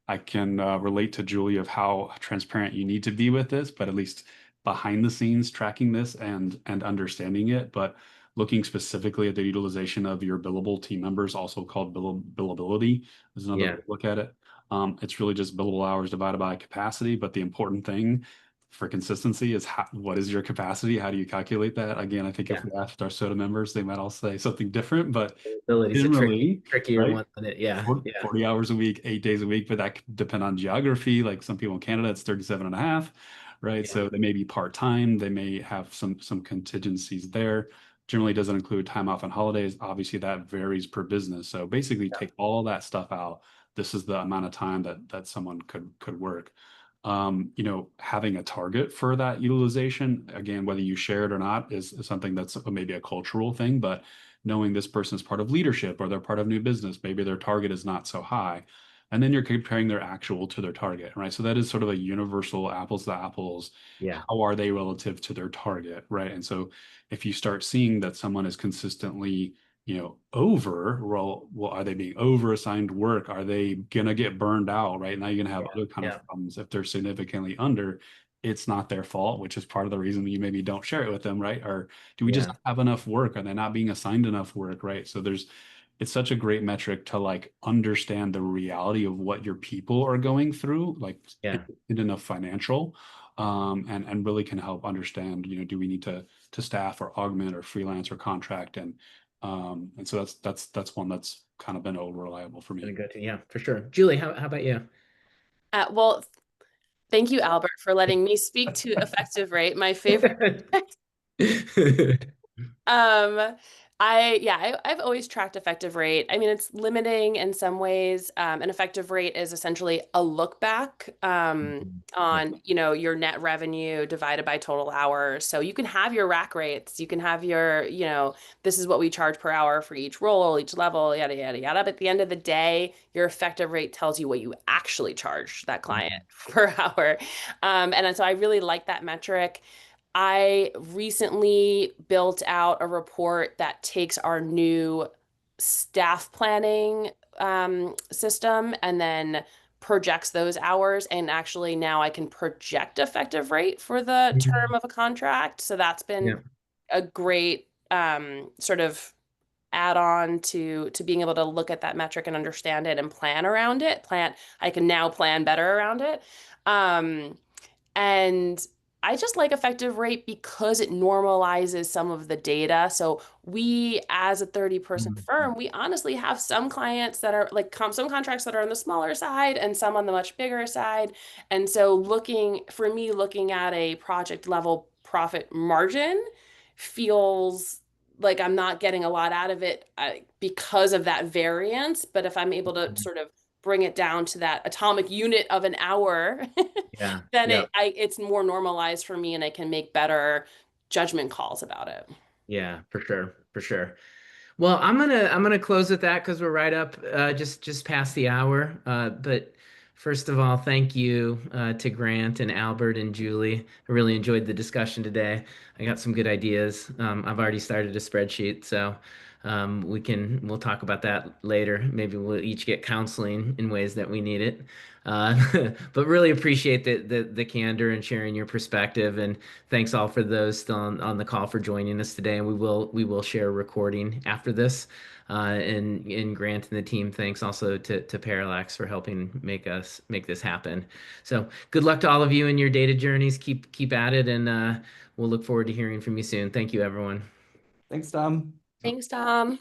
I can relate to Julie of how transparent you need to be with this, but at least behind the scenes tracking this and understanding it. But looking specifically at the utilization of your billable team members, also called billability, is another way yeah, to look at it. It's really just billable hours divided by capacity. But the important thing for consistency is what is your capacity? How do you calculate that? Again, I think if yeah. we asked our SOTA members, they might all say something different, but Ability's a generally, trickier right? one than it. Yeah, 40, yeah, 40 hours a week, 8 days a week, but that could depend on geography. Like some people in Canada, it's 37 and a half, right? yeah, So they may be part-time. They may have some contingencies there. Generally doesn't include time off and holidays. Obviously, that varies per business. So basically take all that stuff out. This is the amount of time that someone could work. Having a target for that utilization, again, whether you share it or not, is something that's maybe a cultural thing, but knowing this person is part of leadership or they're part of new business, maybe their target is not so high. And then you're comparing their actual to their target, right? So that is sort of a universal apples to apples. yeah, How are they relative to their target, right? And so if you start seeing that someone is consistently, over, well, are they being over assigned work? Are they gonna get burned out, right? Now you're gonna have yeah, other kind yeah, of problems. If they're significantly under, it's not their fault, which is part of the reason that you maybe don't share it with them, right? Or do we just yeah, not have enough work? Are they not being assigned enough work, right? So it's such a great metric to like understand the reality of what your people are going through, like yeah. in enough financial, and really can help understand, do we need to staff or augment or freelance or contract, and so that's one that's kind of been over reliable for Gonna me. go to yeah, for sure. Julie, how about you? Well, thank you, Albert, for letting me speak to effective rate, my favorite. Um, I've always tracked effective rate. I mean, it's limiting in some ways. An effective rate is essentially a look back Yeah, on, your net revenue divided by total hours. So you can have your rack rates, you can have your, this is what we charge per hour for each role, each level, yada, yada, yada. But at the end of the day, your effective rate tells you what you actually charge that client per hour. And so I really like that metric. I recently built out a report that takes our new staff planning system and then projects those hours. And actually, now I can project effective rate for the term mhm, of a contract. So that's been yeah, a great sort of add on to being able to look at that metric and understand it and plan around it. I can now plan better around it. Um, and I just like effective rate because it normalizes some of the data. So we, as a 30-person mhm, firm, we honestly have some clients that are like some contracts that are on the smaller side and some on the much bigger side. And so looking at a project level profit margin feels like I'm not getting a lot out of it because of that variance. But if I'm able to mhm, sort of bring it down to that atomic unit of an hour, Yeah. then Yeah. it's more normalized for me and I can make better judgment calls about it. Yeah, for sure. For sure. Well, I'm gonna close with that because we're right up just past the hour. But first of all, thank you to Grant and Albert and Julie. I really enjoyed the discussion today. I got some good ideas. I've already started a spreadsheet, so we'll talk about that later. Maybe we'll each get counseling in ways that we need it. But really appreciate the candor and sharing your perspective. And thanks all for those still on the call for joining us today. And we will share a recording after this. And Grant and the team, thanks also to Parallax for helping make this happen. So good luck to all of you in your data journeys. Keep at it, and we'll look forward to hearing from you soon. Thank you, everyone. Thanks, Tom. Thanks, Tom.